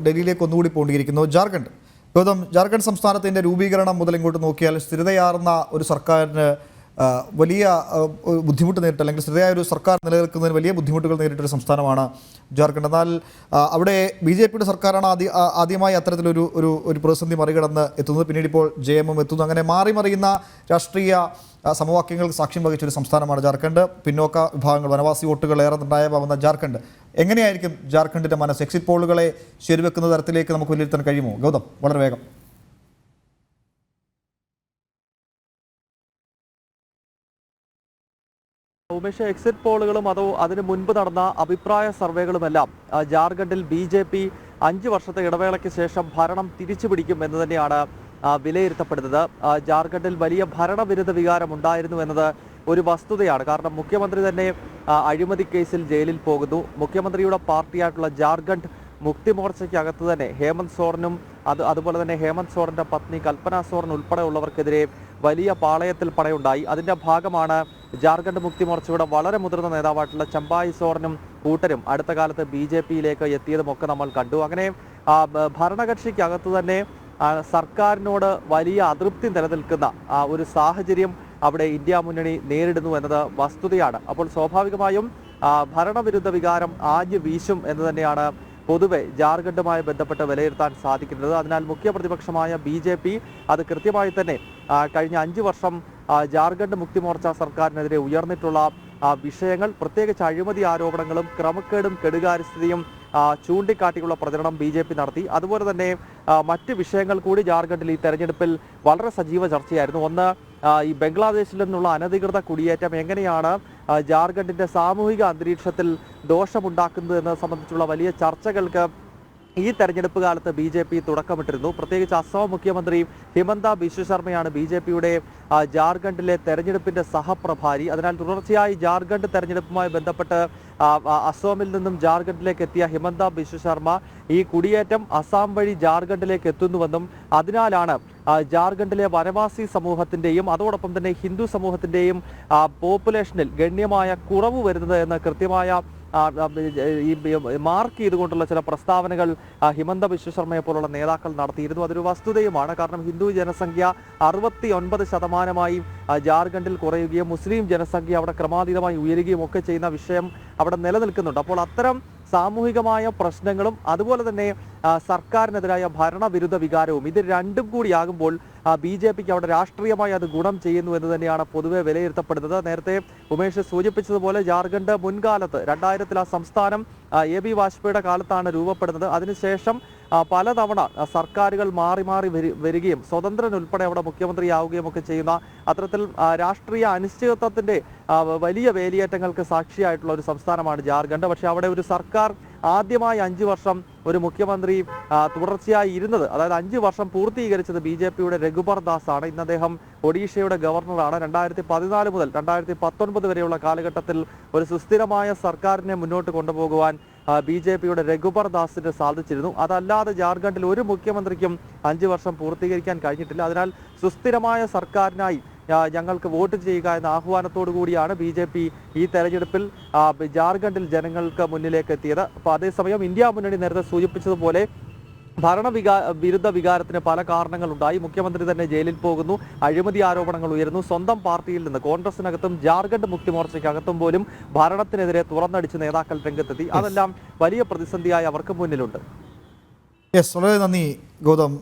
ഡൽഹിയിലേക്ക് ഒന്നുകൂടി പോകേണ്ടിയിരിക്കുന്നു. ഗൗതം, ജാർഖണ്ഡ് സംസ്ഥാനത്തിൻ്റെ രൂപീകരണം മുതൽ ഇങ്ങോട്ട് നോക്കിയാൽ സ്ഥിരതയാർന്ന ഒരു സർക്കാരിന് വലിയ ബുദ്ധിമുട്ട് നേരിട്ട്, അല്ലെങ്കിൽ സ്ഥിരതയായ ഒരു സർക്കാർ നിലനിൽക്കുന്നതിന് വലിയ ബുദ്ധിമുട്ടുകൾ നേരിട്ടൊരു സംസ്ഥാനമാണ് ജാർഖണ്ഡ്. എന്നാൽ അവിടെ BJPയുടെ സർക്കാരാണ് ആദ്യമായി അത്തരത്തിലൊരു ഒരു പ്രതിസന്ധി മറികടന്ന് എത്തുന്നത്. പിന്നീട് ഇപ്പോൾ JMM എത്തുന്നു. അങ്ങനെ മാറി മറിയുന്ന രാഷ്ട്രീയ സമവാക്യങ്ങൾക്ക് സാക്ഷ്യം വഹിച്ചൊരു സംസ്ഥാനമാണ് ജാർഖണ്ഡ്. പിന്നോക്ക വിഭാഗങ്ങൾ, വനവാസി വോട്ടുകൾ ഏറെ നിർണായകമാവുന്ന ജാർഖണ്ഡ്. എങ്ങനെയായിരിക്കും ജാർഖണ്ഡിൻ്റെ മനസ്സ്? എക്സിറ്റ് പോളുകളെ ശരിവെക്കുന്ന തരത്തിലേക്ക് നമുക്ക് വിലയിരുത്താൻ കഴിയുമോ? ഗൗതം, വളരെ വേഗം. ഉമേഷ്, എക്സിറ്റ് പോളുകളും അതിന് മുൻപ് നടന്ന അഭിപ്രായ സർവേകളുമെല്ലാം ജാർഖണ്ഡിൽ BJP 5 വർഷത്തെ ഇടവേളയ്ക്ക് ശേഷം ഭരണം തിരിച്ചുപിടിക്കും എന്ന് തന്നെയാണ് വിലയിരുത്തപ്പെടുന്നത്. ജാർഖണ്ഡിൽ വലിയ ഭരണവിരുദ്ധ വികാരം ഉണ്ടായിരുന്നു എന്നത് ഒരു വസ്തുതയാണ്. കാരണം മുഖ്യമന്ത്രി തന്നെ അഴിമതി കേസിൽ ജയിലിൽ പോകുന്നു. മുഖ്യമന്ത്രിയുടെ പാർട്ടിയായിട്ടുള്ള ജാർഖണ്ഡ് മുക്തി മോർച്ചയ്ക്കകത്ത് തന്നെ ഹേമന്ത് സോറനും അതുപോലെ തന്നെ ഹേമന്ത് സോറന്റെ പത്നി കൽപ്പന സോറൻ ഉൾപ്പെടെയുള്ളവർക്കെതിരെ വലിയ പാളയത്തിൽ പടയുണ്ടായി. അതിന്റെ ഭാഗമാണ് ജാർഖണ്ഡ് മുക്തി മോർച്ചയുടെ വളരെ മുതിർന്ന നേതാവായിട്ടുള്ള ചമ്പായി സോറനും കൂട്ടരും അടുത്ത കാലത്ത് BJPയിലേക്ക് എത്തിയതുമൊക്കെ നമ്മൾ കണ്ടു. അങ്ങനെ ഭരണകക്ഷിക്കകത്ത് തന്നെ സർക്കാരിനോട് വലിയ അതൃപ്തി നിലനിൽക്കുന്ന ഒരു സാഹചര്യം അവിടെ ഇന്ത്യ മുന്നണി നേരിടുന്നു എന്നത് വസ്തുതയാണ്. അപ്പോൾ സ്വാഭാവികമായും ഭരണവിരുദ്ധ വികാരം ആഞ്ഞു വീശും എന്ന് തന്നെയാണ് പൊതുവെ ജാർഖണ്ഡുമായി ബന്ധപ്പെട്ട് വിലയിരുത്താൻ സാധിക്കുന്നത്. അതിനാൽ മുഖ്യ പ്രതിപക്ഷമായ BJP അത് കൃത്യമായി തന്നെ കഴിഞ്ഞ 5 വർഷം ജാർഖണ്ഡ് മുക്തി മോർച്ച സർക്കാരിനെതിരെ ഉയർന്നിട്ടുള്ള വിഷയങ്ങൾ, പ്രത്യേകിച്ച് അഴിമതി ആരോപണങ്ങളും ക്രമക്കേടും കെടുകാര്യസ്ഥിതിയും ചൂണ്ടിക്കാട്ടിയുള്ള പ്രചരണം BJP നടത്തി. അതുപോലെ തന്നെ മറ്റ് വിഷയങ്ങൾ കൂടി ജാർഖണ്ഡിൽ ഈ തെരഞ്ഞെടുപ്പിൽ വളരെ സജീവ ചർച്ചയായിരുന്നു. ഒന്ന്, ഈ ബംഗ്ലാദേശിൽ നിന്നുള്ള അനധികൃത കുടിയേറ്റം എങ്ങനെയാണ് ജാർഖണ്ഡിന്റെ സാമൂഹിക അന്തരീക്ഷത്തിൽ ദോഷമുണ്ടാക്കുന്നത് എന്നത് സംബന്ധിച്ചുള്ള വലിയ ചർച്ചകൾക്ക് ഈ തെരഞ്ഞെടുപ്പ് കാലത്ത് BJP തുടക്കമിട്ടിരുന്നു. പ്രത്യേകിച്ച് അസം മുഖ്യമന്ത്രി ഹിമന്ത ബിശ്വ ശർമ്മയാണ് BJPയുടെ ജാർഖണ്ഡിലെ തെരഞ്ഞെടുപ്പിന്റെ സഹപ്രഭാരി. അതിനാൽ തുടർച്ചയായി ജാർഖണ്ഡ് തെരഞ്ഞെടുപ്പുമായി ബന്ധപ്പെട്ട് അസോമിൽ നിന്നും ജാർഖണ്ഡിലേക്ക് എത്തിയ ഹിമന്ത ബിശ്വ ശർമ്മ ഈ കുടിയേറ്റം അസം വഴി ജാർഖണ്ഡിലേക്ക് എത്തുന്നുവെന്നും അതിനാലാണ് ജാർഖണ്ഡിലെ വനവാസി സമൂഹത്തിന്റെയും അതോടൊപ്പം തന്നെ ഹിന്ദു സമൂഹത്തിന്റെയും പോപ്പുലേഷനിൽ ഗണ്യമായ കുറവ് വരുന്നത് എന്ന് കൃത്യമായ ഈ മാർക്ക് ചെയ്തുകൊണ്ടുള്ള ചില പ്രസ്താവനകൾ ഹിമന്ത ബിശ്വ ശർമ്മയെ പോലുള്ള നേതാക്കൾ നടത്തിയിരുന്നു. അതൊരു വസ്തുതയുമാണ്. കാരണം ഹിന്ദു ജനസംഖ്യ 69% ജാർഖണ്ഡിൽ കുറയുകയും മുസ്ലിം ജനസംഖ്യ അവിടെ ക്രമാതീതമായി ഉയരുകയും ഒക്കെ ചെയ്യുന്ന വിഷയം അവിടെ നിലനിൽക്കുന്നുണ്ട്. അപ്പോൾ അത്തരം സാമൂഹികമായ പ്രശ്നങ്ങളും അതുപോലെ തന്നെ സർക്കാരിനെതിരായ ഭരണവിരുദ്ധ വികാരവും ഇത് രണ്ടും കൂടിയാകുമ്പോൾ BJPക്ക് അവിടെ രാഷ്ട്രീയമായി അത് ഗുണം ചെയ്യുന്നു എന്ന് തന്നെയാണ് പൊതുവെ വിലയിരുത്തപ്പെടുന്നത്. നേരത്തെ ഉമേഷ് സൂചിപ്പിച്ചതുപോലെ ജാർഖണ്ഡ് മുൻകാലത്ത് 2000 ആ സംസ്ഥാനം AB വാജ്പേയിയുടെ കാലത്താണ് രൂപപ്പെടുന്നത്. അതിനുശേഷം പലതവണ സർക്കാരുകൾ മാറി മാറി വരികയും സ്വതന്ത്രൻ ഉൾപ്പെടെ അവിടെ മുഖ്യമന്ത്രിയാവുകയും ഒക്കെ ചെയ്യുന്ന അത്തരത്തിൽ രാഷ്ട്രീയ അനിശ്ചിതത്വത്തിന്റെ വലിയ വേലിയേറ്റങ്ങൾക്ക് സാക്ഷിയായിട്ടുള്ള ഒരു സംസ്ഥാനമാണ് ജാർഖണ്ഡ്. പക്ഷേ അവിടെ ഒരു സർക്കാർ ആദ്യമായി 5 വർഷം ഒരു മുഖ്യമന്ത്രി തുടർച്ചയായി ഇരുന്നത്, അതായത് 5 വർഷം പൂർത്തീകരിച്ചത് BJPയുടെ രഘുബർ ദാസ് ആണ്. ഇന്ന് അദ്ദേഹം ഒഡീഷയുടെ ഗവർണറാണ്. 2014 മുതൽ 2019 വരെയുള്ള കാലഘട്ടത്തിൽ ഒരു സുസ്ഥിരമായ സർക്കാരിനെ മുന്നോട്ട് കൊണ്ടുപോകുവാൻ BJPയുടെ രഘുബർ ദാസിന് സാധിച്ചിരുന്നു. അതല്ലാതെ ജാർഖണ്ഡിൽ ഒരു മുഖ്യമന്ത്രിക്കും 5 വർഷം പൂർത്തീകരിക്കാൻ കഴിഞ്ഞിട്ടില്ല. അതിനാൽ സുസ്ഥിരമായ സർക്കാരിനായി ഞങ്ങൾക്ക് വോട്ട് ചെയ്യുക എന്ന ആഹ്വാനത്തോടു കൂടിയാണ് BJP ഈ തെരഞ്ഞെടുപ്പിൽ ജാർഖണ്ഡിൽ ജനങ്ങൾക്ക് മുന്നിലേക്ക് എത്തിയത്. അപ്പോൾ അതേസമയം ഇന്ത്യ മുന്നണി നേരത്തെ സൂചിപ്പിച്ചതുപോലെ വിരുദ്ധ വികാരത്തിന് പല കാരണങ്ങളുണ്ടായി. മുഖ്യമന്ത്രി തന്നെ ജയിലിൽ പോകുന്നു, അഴിമതി ആരോപണങ്ങൾ ഉയരുന്നു. സ്വന്തം പാർട്ടിയിൽ നിന്ന് കോൺഗ്രസിനകത്തും ജാർഖണ്ഡ് മുക്തി മോർച്ചയ്ക്കകത്തും പോലും ഭരണത്തിനെതിരെ തുറന്നടിച്ച് നേതാക്കൾ രംഗത്തെത്തി. അതെല്ലാം വലിയ പ്രതിസന്ധിയായി അവർക്ക് മുന്നിലുണ്ട്. വളരെ നന്ദി ഗൗതം.